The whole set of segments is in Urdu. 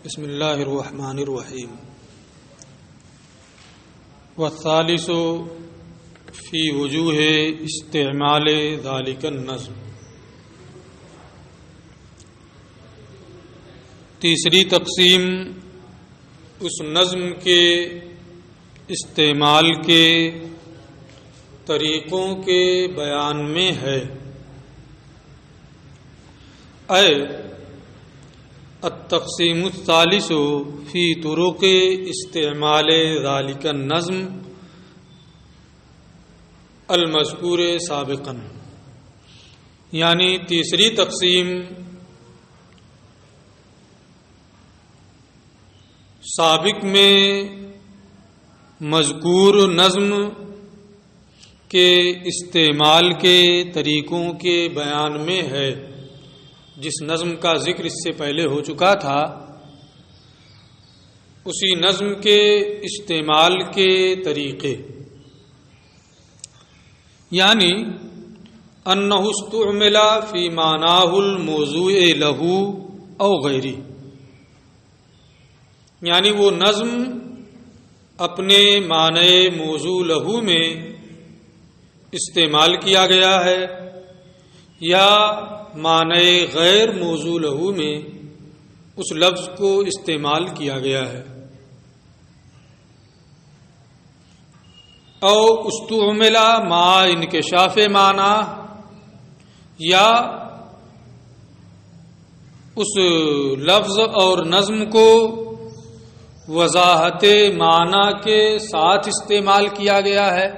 بسم اللہ الرحمن الرحیم والثالث فی وجوہ استعمال ذالک النظم، تیسری تقسیم اس نظم کے استعمال کے طریقوں کے بیان میں ہے۔ التقسیم الثالث فی طرق استعمال ذالک النظم المذکور سابقا، یعنی تیسری تقسیم سابق میں مذکور نظم کے استعمال کے طریقوں کے بیان میں ہے۔ جس نظم کا ذکر اس سے پہلے ہو چکا تھا، اسی نظم کے استعمال کے طریقے، یعنی انہ استعمل فی معناہ الموضوع لہ او غیری، یعنی وہ نظم اپنے معنی موضوع لہ میں استعمال کیا گیا ہے یا معنی غیر موضوع لہ میں اس لفظ کو استعمال کیا گیا ہے۔ او استعمل مع انکشاف معنی، یا اس لفظ اور نظم کو وضاحت معنی کے ساتھ استعمال کیا گیا ہے۔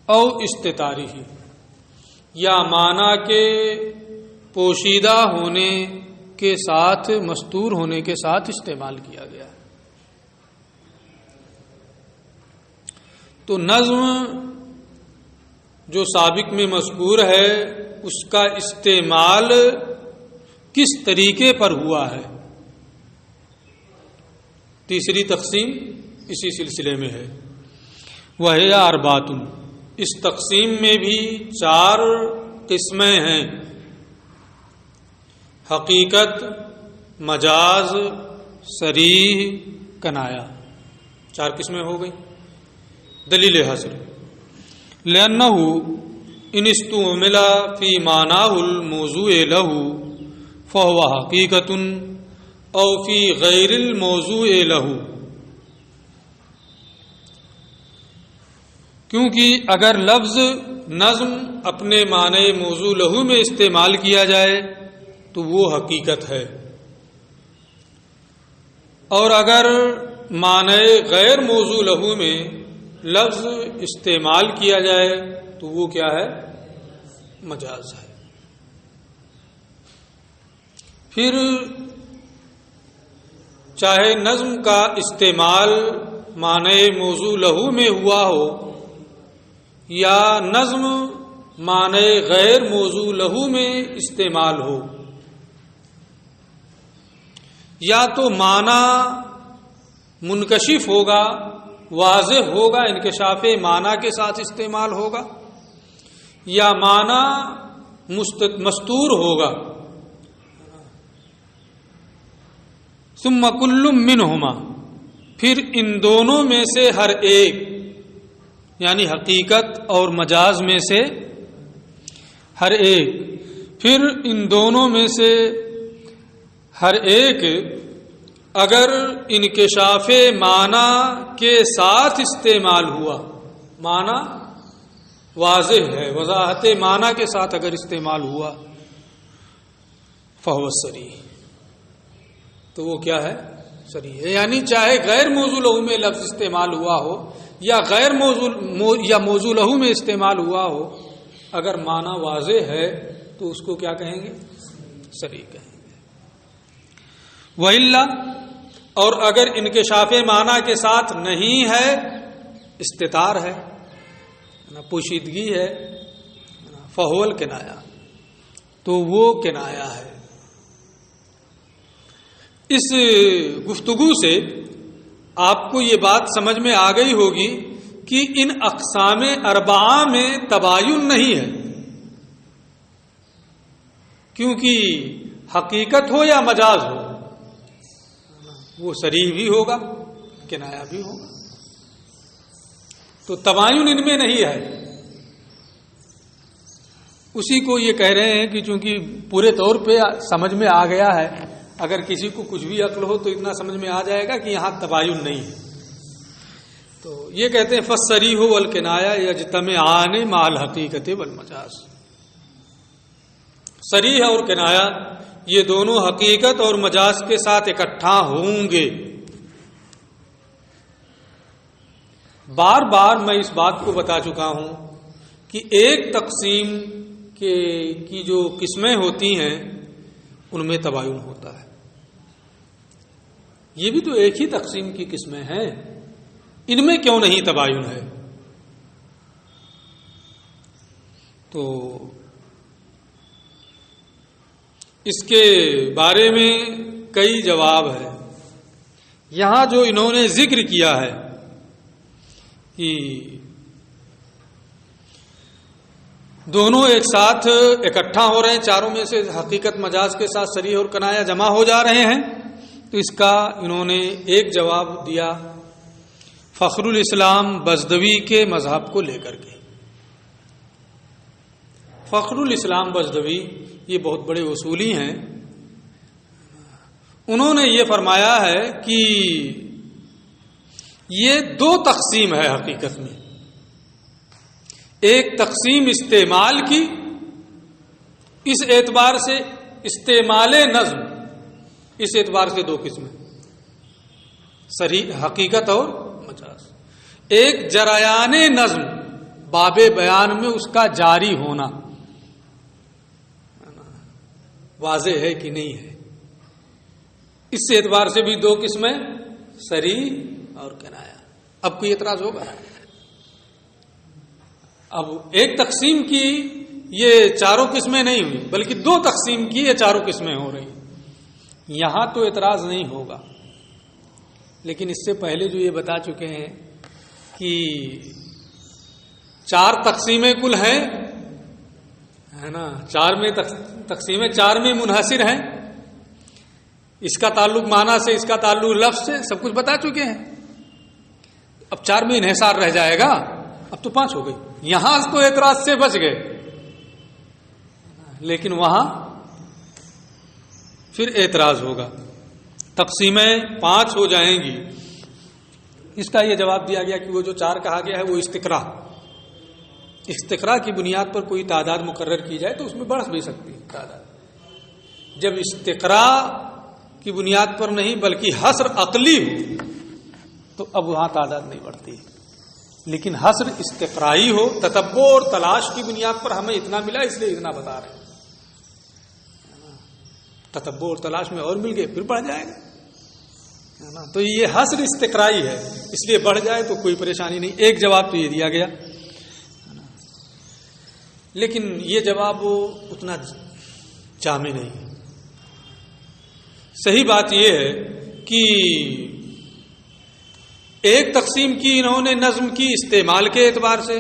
او استتاری، یا معنی کے پوشیدہ ہونے کے ساتھ، مستور ہونے کے ساتھ استعمال کیا گیا ہے۔ تو نظم جو سابق میں مذکور ہے، اس کا استعمال کس طریقے پر ہوا ہے، تیسری تقسیم اسی سلسلے میں ہے۔ وہی اربعۃ، اس تقسیم میں بھی 4 قسمیں ہیں: حقیقت، مجاز، صریح، کنایا۔ 4 قسمیں ہو گئی۔ دلیل حصر: لأنہ ان استعمل فی معناہ الموضوع لہ فہو حقیقۃ او فی غیر الموضوع لہ، کیونکہ اگر لفظ نظم اپنے معنی موضوع لہ میں استعمال کیا جائے تو وہ حقیقت ہے، اور اگر معنی غیر موضوع لہ میں لفظ استعمال کیا جائے تو وہ کیا ہے؟ مجاز ہے۔ پھر چاہے نظم کا استعمال معنی موضوع لہ میں ہوا ہو یا نظم معنی غیر موضوع لہ میں استعمال ہو، یا تو معنی منکشف ہوگا، واضح ہوگا، انکشاف معنی کے ساتھ استعمال ہوگا، یا معنی مستور ہوگا۔ ثم کل منہما، پھر ان دونوں میں سے ہر ایک، یعنی حقیقت اور مجاز میں سے ہر ایک، پھر ان دونوں میں سے ہر ایک اگر انکشاف معنی کے ساتھ استعمال ہوا، معنی واضح ہے، وضاحت معنی کے ساتھ اگر استعمال ہوا، فہو صریح، تو وہ کیا ہے؟ صریح ہے۔ یعنی چاہے غیر موضوع لہ میں لفظ استعمال ہوا ہو یا غیر موضوع لہ میں استعمال ہوا ہو، اگر معنی واضح ہے تو اس کو کیا کہیں گے؟ صریح کہیں گے۔ وَإِلَّا، اور اگر انکشاف معنی کے ساتھ نہیں ہے، استتار ہے، پوشیدگی ہے، فَهُوَ الْكِنَایہ، تو وہ کنایا ہے۔ اس گفتگو سے آپ کو یہ بات سمجھ میں آ گئی ہوگی کہ ان اقسام 4 میں تباین نہیں ہے، کیونکہ حقیقت ہو یا مجاز ہو، وہ صریح بھی ہوگا، کنایا بھی ہوگا. تو تباین ان میں نہیں ہے. اسی کو یہ کہہ رہے ہیں کہ چونکہ پورے طور پہ سمجھ میں آ گیا ہے، اگر کسی کو کچھ بھی عقل ہو تو اتنا سمجھ میں آ جائے گا کہ یہاں تباین نہیں ہے. تو یہ کہتے ہیں فالصریح والکنایا یجتمعان مع الحقیقت والمجاز. صریح اور کنایا یہ دونوں حقیقت اور مجاز کے ساتھ اکٹھا ہوں گے. بار بار میں اس بات کو بتا چکا ہوں کہ ایک تقسیم کی جو قسمیں ہوتی ہیں ان میں تباین ہوتا ہے. یہ بھی تو ایک ہی تقسیم کی قسمیں ہیں، ان میں کیوں نہیں تباین ہے؟ تو اس کے بارے میں کئی جواب ہے. یہاں جو انہوں نے ذکر کیا ہے کہ دونوں ایک ساتھ اکٹھا ہو رہے ہیں، چاروں میں سے حقیقت مجاز کے ساتھ صریح اور کنایا جمع ہو جا رہے ہیں، تو اس کا انہوں نے ایک جواب دیا فخر الاسلام بزدوی کے مذہب کو لے کر کے. فخر الاسلام بزدوی یہ بہت بڑے اصولی ہیں. انہوں نے یہ فرمایا ہے کہ یہ دو تقسیم ہے حقیقت میں. ایک تقسیم استعمال کی، اس اعتبار سے استعمال نظم، اس اعتبار سے دو قسمیں، صریح حقیقت اور مجاز. ایک جریان نظم، باب بیان میں اس کا جاری ہونا واضح ہے کہ نہیں ہے، اس اعتبار سے بھی دو قسمیں، صریح اور کنایا. اب کوئی اعتراض ہوگا؟ اب ایک تقسیم کی یہ چاروں قسمیں نہیں ہوئی، بلکہ دو تقسیم کی یہ چاروں قسمیں ہو رہی ہیں. یہاں تو اعتراض نہیں ہوگا. لیکن اس سے پہلے جو یہ بتا چکے ہیں کہ چار تقسیمیں کل ہیں، ہے نا، چار میں تقسیمیں چار میں منحصر ہیں. اس کا تعلق معنی سے، اس کا تعلق لفظ سے، سب کچھ بتا چکے ہیں. اب چار میں انحصار رہ جائے گا، اب تو پانچ ہو گئی. یہاں تو اعتراض سے بچ گئے، لیکن وہاں پھر اعتراض ہوگا. تقسیمیں پانچ ہو جائیں گی. اس کا یہ جواب دیا گیا کہ وہ جو چار کہا گیا ہے وہ استقرا کی بنیاد پر کوئی تعداد مقرر کی جائے تو اس میں بڑھ بھی سکتی ہے تعداد. جب استقرا کی بنیاد پر نہیں بلکہ حصر عقلی ہو تو اب وہاں تعداد نہیں بڑھتی. لیکن حصر استقرائی ہو، تتبع اور تلاش کی بنیاد پر ہمیں اتنا ملا اس لیے اتنا بتا رہے ہیں. تتبع اور تلاش میں اور مل گئے پھر بڑھ جائے گا. تو یہ حصر استقرائی ہے، اس لیے بڑھ جائے تو کوئی پریشانی نہیں. ایک جواب تو یہ دیا گیا، لیکن یہ جواب اتنا جامع نہیں. صحیح بات یہ ہے کہ ایک تقسیم کی انہوں نے نظم کی استعمال کے اعتبار سے،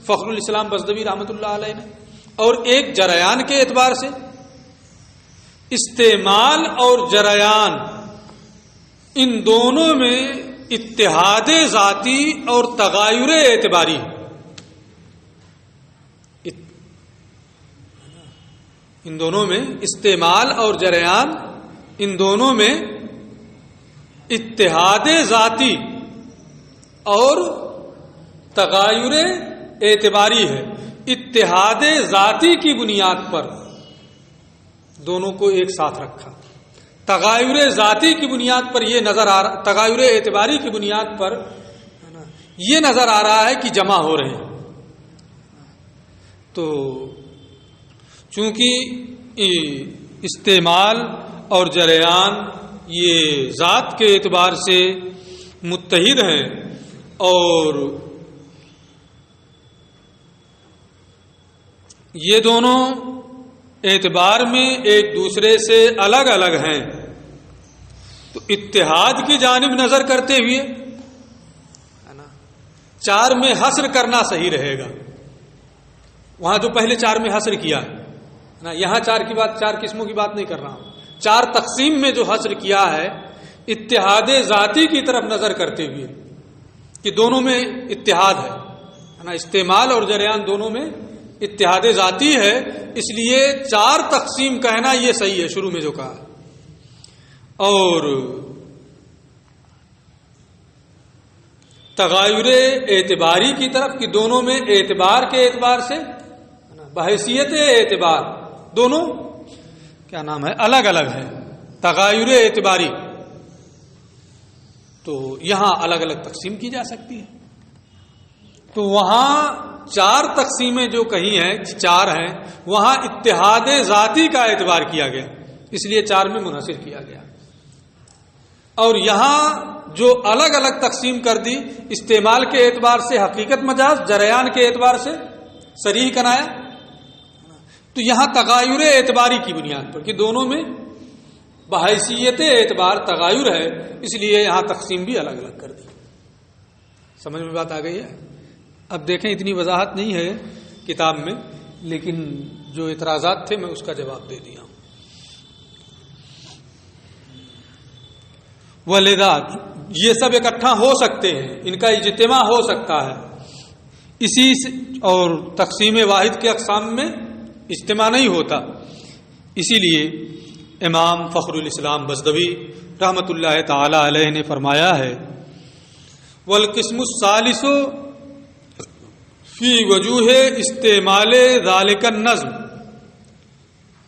فخر الاسلام بزدوی رحمۃ اللہ علیہ نے، اور ایک جریان کے اعتبار سے. استعمال اور جریان ان دونوں میں اتحاد ذاتی اور تغایر اعتباری. ان دونوں میں استعمال اور جریان، ان دونوں میں اتحاد ذاتی اور تغایر اعتباری ہے. اتحاد ذاتی کی بنیاد پر دونوں کو ایک ساتھ رکھا. تغایر ذاتی کی بنیاد پر یہ نظر آ رہا، تغایر اعتباری کی بنیاد پر یہ نظر آ رہا ہے کہ جمع ہو رہے ہیں. تو چونکہ استعمال اور جریان یہ ذات کے اعتبار سے متحد ہیں اور یہ دونوں اعتبار میں ایک دوسرے سے الگ الگ ہیں، تو اتحاد کی جانب نظر کرتے ہوئے چار میں حصر کرنا صحیح رہے گا. وہاں جو پہلے چار میں حصر کیا ہے نا، یہاں چار کی بات، چار قسموں کی بات نہیں کر رہا ہوں. چار تقسیم میں جو حصر کیا ہے اتحاد ذاتی کی طرف نظر کرتے ہوئے کہ دونوں میں اتحاد ہے نا، استعمال اور جریان دونوں میں اتحاد ذاتی ہے، اس لیے 4 تقسیم کہنا یہ صحیح ہے شروع میں جو کہا. اور تغایر اعتباری کی طرف کہ دونوں میں اعتبار کے اعتبار سے بحیثیت اعتبار دونوں کیا نام ہے الگ الگ ہے. تغایر اعتباری تو یہاں الگ الگ تقسیم کی جا سکتی ہے. تو وہاں 4 تقسیمیں جو کہی ہیں 4 ہیں، وہاں اتحاد ذاتی کا اعتبار کیا گیا، اس لیے 4 میں منحصر کیا گیا. اور یہاں جو الگ الگ تقسیم کر دی، استعمال کے اعتبار سے حقیقت مجاز، جریان کے اعتبار سے صریح کنایا، تو یہاں تغایر اعتباری کی بنیاد پر کہ دونوں میں بحیثیت اعتبار تغایر ہے، اس لیے یہاں تقسیم بھی الگ الگ کر دی. سمجھ میں بات آ گئی ہے؟ اب دیکھیں اتنی وضاحت نہیں ہے کتاب میں، لیکن جو اعتراضات تھے میں اس کا جواب دے دیا ہوں. ولذا یہ سب اکٹھا ہو سکتے ہیں، ان کا اجتماع ہو سکتا ہے اسی سے، اور تقسیم واحد کے اقسام میں اجتماع نہیں ہوتا. اسی لیے امام فخر الاسلام بزدوی رحمۃ اللہ تعالی علیہ نے فرمایا ہے والقسم الثالث فی وجوہ استعمال ذالک النظم،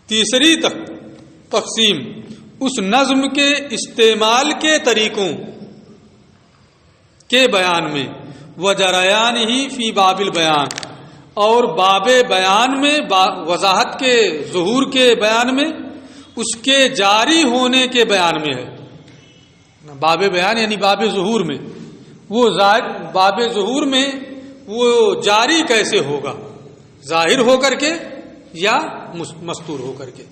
تیسری تقسیم اس نظم کے استعمال کے طریقوں کے بیان میں، وجریان ہی فی باب البیان، اور باب بیان میں وضاحت کے ظہور کے بیان میں، اس کے جاری ہونے کے بیان میں ہے. باب بیان یعنی باب ظہور میں، وہ باب ظہور میں وہ جاری کیسے ہوگا، ظاہر ہو کر کے یا مستور ہو کر کے.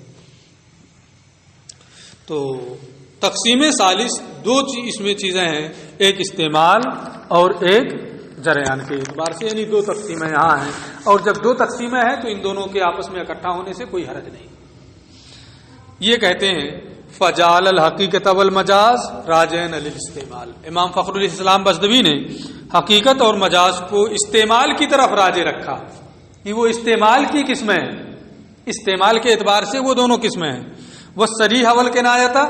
تو تقسیم ثالث 2 اس میں چیزیں ہیں، ایک استعمال اور ایک جریان کے اعتبار سے، یعنی 2 تقسیمیں یہاں ہیں. اور جب 2 تقسیمیں ہیں تو ان دونوں کے آپس میں اکٹھا ہونے سے کوئی حرج نہیں. یہ کہتے ہیں فجعل الحقیقت والمجاز راجعین للاستعمال. امام فخر الاسلام بزدوی نے حقیقت اور مجاز کو استعمال کی طرف راجع رکھا کہ وہ استعمال کی قسمیں ہیں، استعمال کے اعتبار سے وہ دونوں قسمیں ہیں. وہ صریح والکنایہ،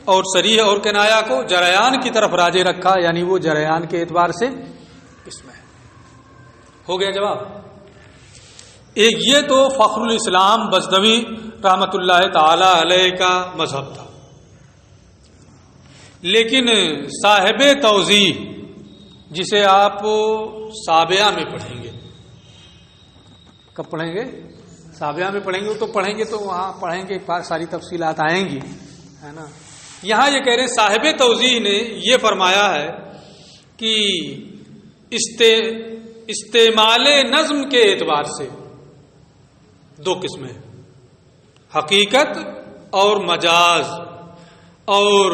اور صریح اور کنایا کو جریان کی طرف راجع رکھا، یعنی وہ جریان کے اعتبار سے قسمیں ہیں. ہو گیا جواب. ایک یہ تو فخر الاسلام بزدوی رحمۃ اللہ تعالی علیہ کا مذہب تھا. لیکن صاحب توضیح جسے آپ سابعہ میں پڑھیں گے، کب پڑھیں گے؟ سابعہ میں پڑھیں گے، تو پڑھیں گے تو وہاں پڑھیں گے ساری تفصیلات آئیں گی، ہے نا. یہاں یہ کہہ رہے ہیں صاحب توضیح نے یہ فرمایا ہے کہ استعمال نظم کے اعتبار سے 2 قسمیں ہیں، حقیقت اور مجاز. اور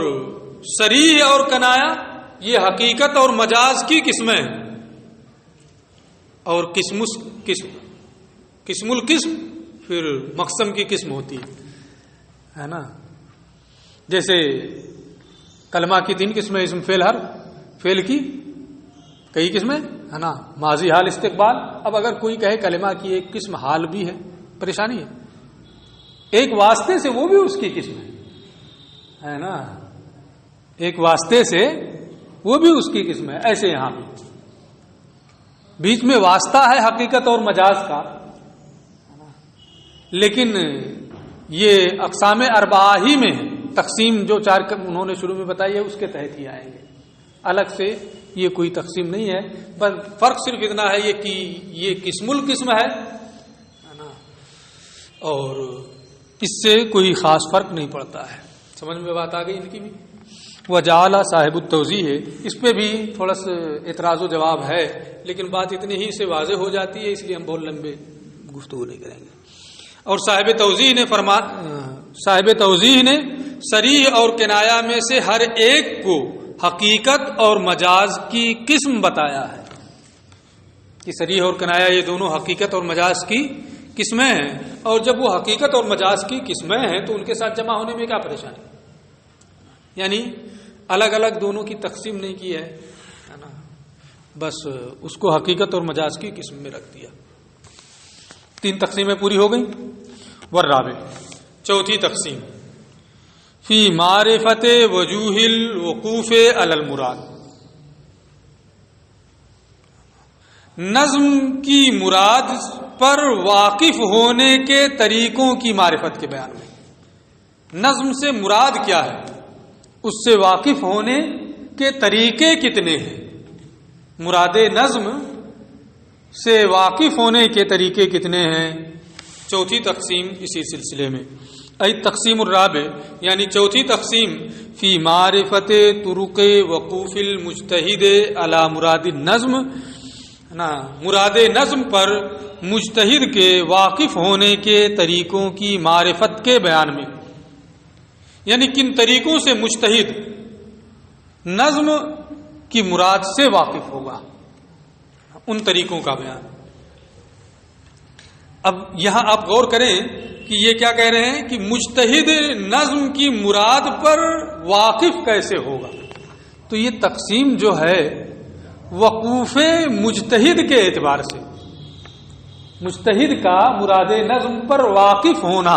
صریح اور کنایا یہ حقیقت اور مجاز کی قسمیں ہیں. اور قسم القسم پھر مقسم کی قسم ہوتی ہے نا. جیسے کلمہ کی 3 قسمیں، اسم فعل حرف، فعل کی کئی قسمیں ہے نا، ماضی حال استقبال. اب اگر کوئی کہے کلمہ کی ایک قسم حال بھی ہے، پریشانی ہے. ایک واسطے سے وہ بھی اس کی قسم ہے نا، ایک واسطے سے وہ بھی اس کی قسم ہے. ایسے یہاں بھی بیچ میں واسطہ ہے حقیقت اور مجاز کا، لیکن یہ اقسام 4 ہی میں ہے. تقسیم جو 4 انہوں نے شروع میں بتائی ہے اس کے تحت ہی آئیں گے. الگ سے یہ کوئی تقسیم نہیں ہے، بس فرق صرف اتنا ہے یہ کہ یہ قسم القسم ہے نا، اور اس سے کوئی خاص فرق نہیں پڑتا ہے. سمجھ میں بات آ گئی ان کی بھی. وجعل صاحب التوضیح ہے، اس پہ بھی تھوڑا سا اعتراض و جواب ہے، لیکن بات اتنی ہی سے واضح ہو جاتی ہے، اس لیے ہم بہت لمبے گفتگو نہیں کریں گے. اور صاحب توضیح نے صریح اور کنایا میں سے ہر ایک کو حقیقت اور مجاز کی قسم بتایا ہے کہ صریح اور کنایا یہ دونوں حقیقت اور مجاز کی قسمیں ہیں. اور جب وہ حقیقت اور مجاز کی قسمیں ہیں تو ان کے ساتھ جمع ہونے میں کیا پریشانی؟ یعنی الگ الگ دونوں کی تقسیم نہیں کی ہے نا، بس اس کو حقیقت اور مجاز کی قسم میں رکھ دیا. 3 تقسیمیں پوری ہو گئیں. والرابع، چوتھی تقسیم، فی معرفت وجوہ الوقوف علی المراد، نظم کی مراد پر واقف ہونے کے طریقوں کی معرفت کے بیان میں. نظم سے مراد کیا ہے، اس سے واقف ہونے کے طریقے کتنے ہیں. مراد نظم سے واقف ہونے کے طریقے کتنے ہیں. چوتھی تقسیم اسی سلسلے میں. ای تقسیم الرابع، یعنی چوتھی تقسیم، فی معرفت طرق وقوف المجتہد علی مراد النظم، مراد نظم پر مجتہد کے واقف ہونے کے طریقوں کی معرفت کے بیان میں. یعنی کن طریقوں سے مجتہد نظم کی مراد سے واقف ہوگا، ان طریقوں کا بیان. اب یہاں آپ غور کریں کہ یہ کیا کہہ رہے ہیں کہ مجتہد نظم کی مراد پر واقف کیسے ہوگا. تو یہ تقسیم جو ہے وقوف مجتہد کے اعتبار سے، مجتہد کا مراد نظم پر واقف ہونا،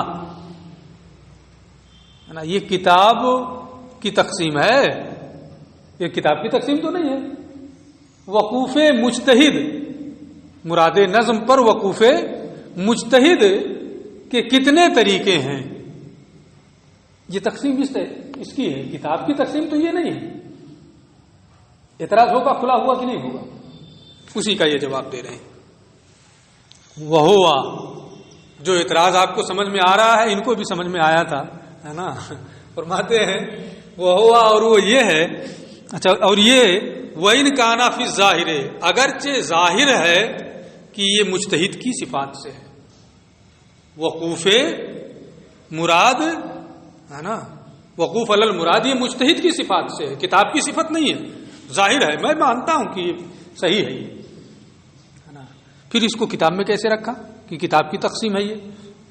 یہ کتاب کی تقسیم ہے، یہ کتاب کی تقسیم تو نہیں ہے. وقوف مجتہد، مراد نظم پر وقوف مجتہد کے کتنے طریقے ہیں، یہ تقسیم اس کی ہے. کتاب کی تقسیم تو یہ نہیں ہے. اعتراض ہوگا کھلا ہوا کہ نہیں ہوگا، اسی کا یہ جواب دے رہے ہیں. وہوا، جو اعتراض آپ کو سمجھ میں آ رہا ہے ان کو بھی سمجھ میں آیا تھا، ہے نا. فرماتے ہیں وہوا، اور وہ یہ ہے، اچھا، اور یہ وَإِنْ كَانَ فِي الظَّاهِرِ، اگرچہ ظاہر ہے کہ یہ مجتہد کی صفات سے ہے. وقوف مراد ہے نا، وقوف علی المراد یہ مجتہد کی صفات سے ہے، کتاب کی صفت نہیں ہے. ظاہر ہے، میں مانتا ہوں کہ یہ صحیح ہے یہ نا. پھر اس کو کتاب میں کیسے رکھا کہ کتاب کی تقسیم ہے. یہ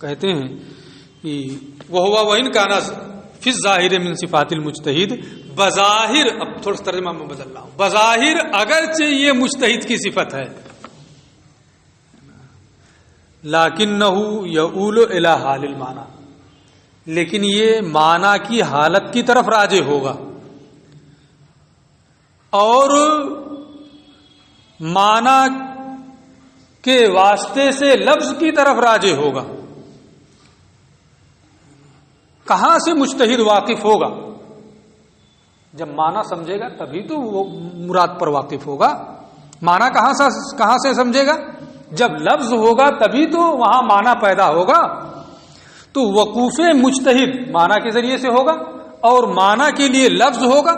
کہتے ہیں کہ وہوا وَإِنْ كَانَ فِي الظَّاهِرِ مِنْ صِفَاتِ الْمُجْتَہِدِ، بظاہر، اب تھوڑا سا ترجمہ میں بدل رہا ہوں، بظاہر اگرچہ یہ مجتہد کی صفت ہے، لَكِنَّهُ يَؤُولُ إِلَى حَالِ الْمَعْنَى، لیکن یہ معنی کی حالت کی طرف راجع ہوگا اور معنی کے واسطے سے لفظ کی طرف راجع ہوگا. کہاں سے مجتہد واقف ہوگا؟ جب معنی سمجھے گا تبھی تو وہ مراد پر واقف ہوگا. معنی کہاں سے سمجھے گا؟ جب لفظ ہوگا تبھی تو وہاں معنی پیدا ہوگا. تو وقوف مجتہد معنی کے ذریعے سے ہوگا اور معنی کے لیے لفظ ہوگا.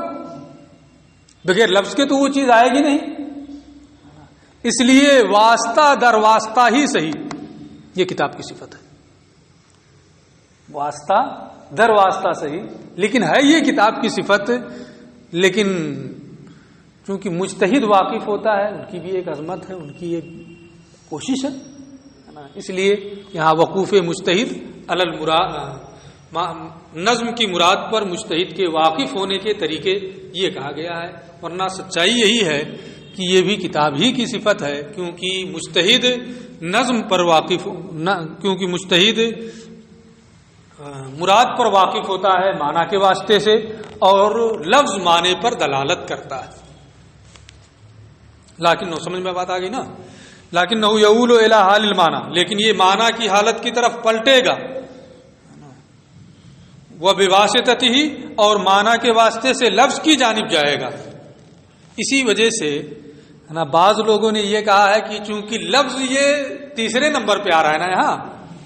بغیر لفظ کے تو وہ چیز آئے گی نہیں. اس لیے واسطہ در واسطہ ہی صحیح یہ کتاب کی صفت ہے. واسطہ در واسطہ صحیح، لیکن ہے یہ کتاب کی صفت. لیکن چونکہ مجتہد واقف ہوتا ہے، ان کی بھی ایک عظمت ہے، ان کی ایک کوشش ہے نا، اس لیے یہاں وقوف مجتہد علی المراد، نظم کی مراد پر مجتہد کے واقف ہونے کے طریقے یہ کہا گیا ہے. ورنہ سچائی یہی ہے کہ یہ بھی کتاب ہی کی صفت ہے، کیونکہ مجتہد نظم پر واقف، کیونکہ مجتہد مراد پر واقف ہوتا ہے معنی کے واسطے سے اور لفظ معنی پر دلالت کرتا ہے. لیکن نو سمجھ میں بات آ گئی نا. لیکن نہ یؤول الی حال المعنی، لیکن یہ معنی کی حالت کی طرف پلٹے گا. وہ بواسطتہ ہی، اور معنی کے واسطے سے لفظ کی جانب جائے گا. اسی وجہ سے نا بعض لوگوں نے یہ کہا ہے کہ چونکہ لفظ یہ تیسرے نمبر پہ آ رہا ہے نا یہاں،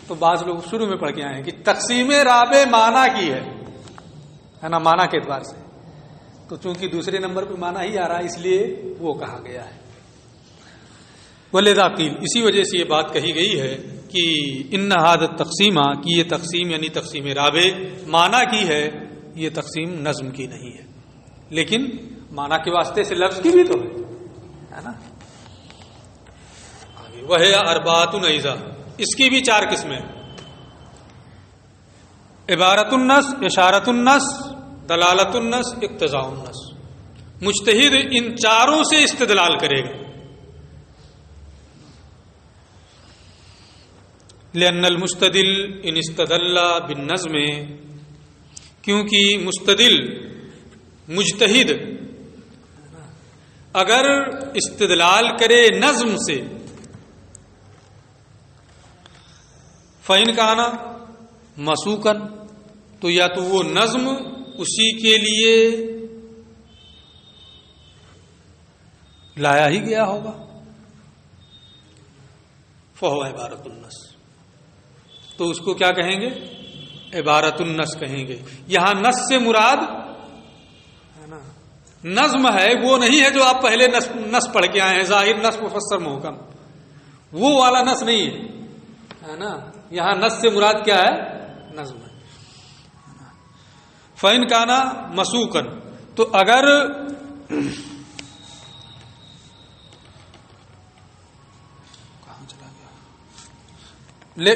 تو بعض لوگ شروع میں پڑھ کے آئے ہیں کہ تقسیم رابع معنی کی ہے نا، معنی کے اعتبار سے. تو چونکہ دوسرے نمبر پہ معنی ہی آ رہا ہے اس لیے وہ کہا گیا ہے. ولذا قیل، اسی وجہ سے یہ بات کہی گئی ہے کہ ان ہذا تقسیمہ، کہ یہ تقسیم یعنی تقسیم رابع معنی کی ہے، یہ تقسیم نظم کی نہیں ہے، لیکن معنی کے واسطے سے لفظ کی بھی تو ہے نا. وہ اربعۃ اجزاء، اس کی بھی 4 قسمیں: عبارت النص، اشارت النص، دلالت النص، اقتضاء النص. مجتہد ان چاروں سے استدلال کرے گا. لأن المستدل ان استدل بالنظم، کیونکہ مستدل مجتہد اگر استدلال کرے نظم سے، فإن کانا مسوکن، تو یا تو وہ نظم اسی کے لیے لایا ہی گیا ہوگا، فہو عبارت النص، تو اس کو کیا کہیں گے؟ عبارت النص کہیں گے. یہاں نص سے مراد نظم ہے، وہ نہیں ہے جو آپ پہلے نص پڑھ کے آئے ہیں، ظاہر نص مفسر محکم، وہ والا نص نہیں ہے نا. یہاں نص سے مراد کیا ہے؟ نظم ہے. فإن کانا مسوکن، تو اگر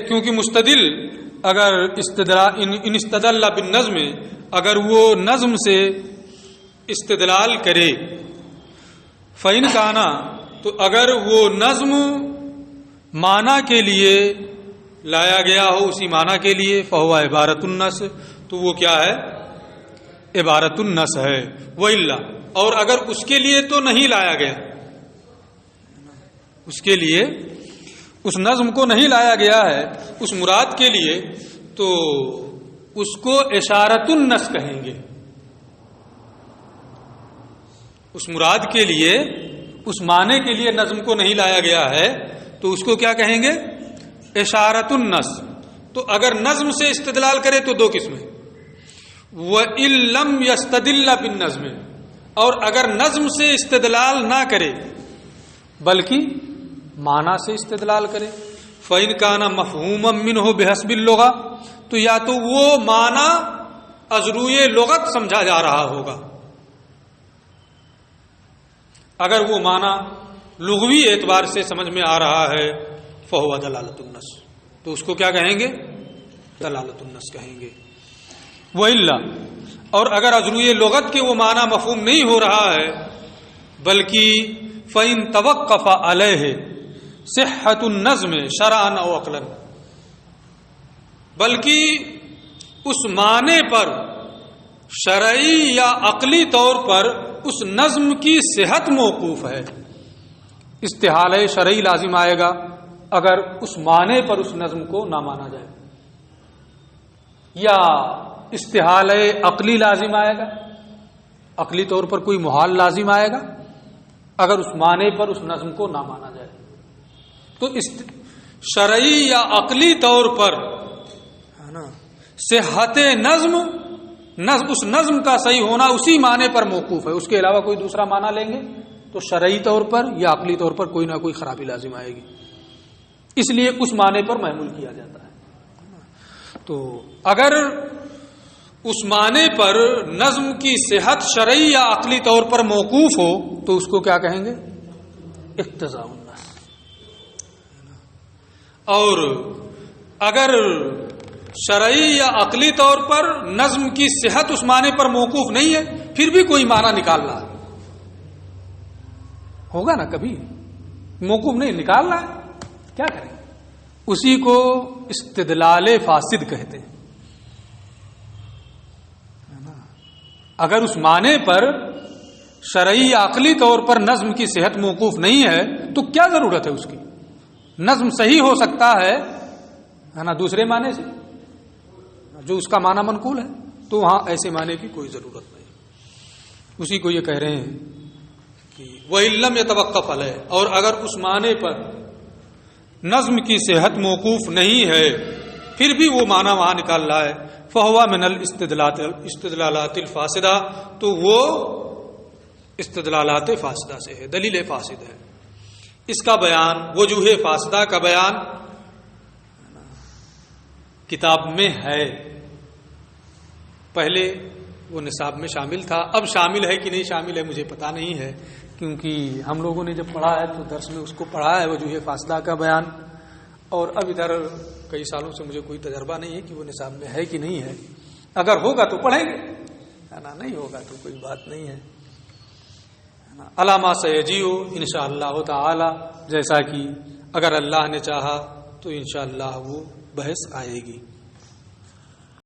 کیونکہ مستدل اگر ان استدل بالنظم، اگر وہ نظم سے استدلال کرے، فإن کانا، تو اگر وہ نظم معنی کے لیے لایا گیا ہو، اسی معنی کے لیے، فہو عبارت النص، تو وہ کیا ہے؟ عبارت النص ہے. وإلا، اور اگر اس کے لیے تو نہیں لایا گیا، اس کے لیے اس نظم کو نہیں لایا گیا ہے اس مراد کے لیے، تو اس کو اشارت النص کہیں گے. اس مراد کے لیے، اس معنی کے لیے نظم کو نہیں لایا گیا ہے تو اس کو کیا کہیں گے؟ اشارت النص. تو اگر نظم سے استدلال کرے تو دو قسمیں، وَإِن لَّمْ يَسْتَدِلَّ بِالنَّظْمِ، اور اگر نظم سے استدلال نہ کرے بلکہ معنی سے استدلال کرے، فَإِن كَانَ مَفْهُومًا مِّنْهُ بِحَسْبِ اللُّغَةِ، تو یا تو وہ معنی از روئے لغت سمجھا جا رہا ہوگا. اگر وہ معنی لغوی اعتبار سے سمجھ میں آ رہا ہے، فَهُوَ دلالت النص، تو اس کو کیا کہیں گے؟ دلالت النص کہیں گے. وَإِلَّا، اور اگر از روئے لغت کے وہ معنی مفہوم نہیں ہو رہا ہے، بلکہ فَإِن تَوَقَّفَ عَلَيْهِ صحت النظم شرعاً او عقلاً، بلکہ اس معنی پر شرعی یا عقلی طور پر اس نظم کی صحت موقوف ہے. استحالہ شرعی لازم آئے گا اگر اس معنی پر اس نظم کو نہ مانا جائے، یا استحالہ عقلی لازم آئے گا، عقلی طور پر کوئی محال لازم آئے گا اگر اس معنی پر اس نظم کو نہ مانا جائے. تو شرعی یا عقلی طور پر صحت نظم، اس نظم کا صحیح ہونا اسی معنی پر موقوف ہے. اس کے علاوہ کوئی دوسرا معنی لیں گے تو شرعی طور پر یا عقلی طور پر کوئی نہ کوئی خرابی لازم آئے گی، اس لیے اس معنی پر محمول کیا جاتا ہے. تو اگر اس معنی پر نظم کی صحت شرعی یا عقلی طور پر موقوف ہو تو اس کو کیا کہیں گے؟ اقتضاء النص. اور اگر شرعی یا عقلی طور پر نظم کی صحت اس معنی پر موقوف نہیں ہے، پھر بھی کوئی معنی نکالنا ہوگا نا، کبھی موقوف نہیں نکالنا ہے، کیا کریں؟ اسی کو استدلال فاسد کہتے ہیں. اگر اس معنی پر شرعی یا عقلی طور پر نظم کی صحت موقوف نہیں ہے تو کیا ضرورت ہے اس کی؟ نظم صحیح ہو سکتا ہے نا دوسرے معنی سے جو اس کا معنی منقول ہے، تو وہاں ایسے معنی کی کوئی ضرورت نہیں. اسی کو یہ کہہ رہے ہیں کہ وَإِن لَّمْ يَتَوَقَّفْ عَلَيْهِ، اور اگر اس معنی پر نظم کی صحت موقوف نہیں ہے پھر بھی وہ معنی وہاں نکال رہا ہے، فَهُوَ مِنَ الاستدلالات الفاسدہ، تو وہ استدلالات فاسدہ سے ہے، دلیل فاسد ہے. اس کا بیان، وجوہ فاسدہ کا بیان کتاب میں ہے. پہلے وہ نصاب میں شامل تھا، اب شامل ہے کہ نہیں شامل ہے مجھے پتا نہیں ہے، کیونکہ ہم لوگوں نے جب پڑھا ہے تو درس میں اس کو پڑھا ہے وجوہ فاسدہ کا بیان، اور اب ادھر کئی سالوں سے مجھے کوئی تجربہ نہیں ہے کہ وہ نصاب میں ہے کہ نہیں ہے. اگر ہوگا تو پڑھیں گے، ہے نا. نہیں ہوگا تو کوئی بات نہیں ہے. علامہ سیجیو انشاءاللہ تعالی, جیسا کہ اگر اللہ نے چاہا تو انشاءاللہ وہ بحث آئے گی.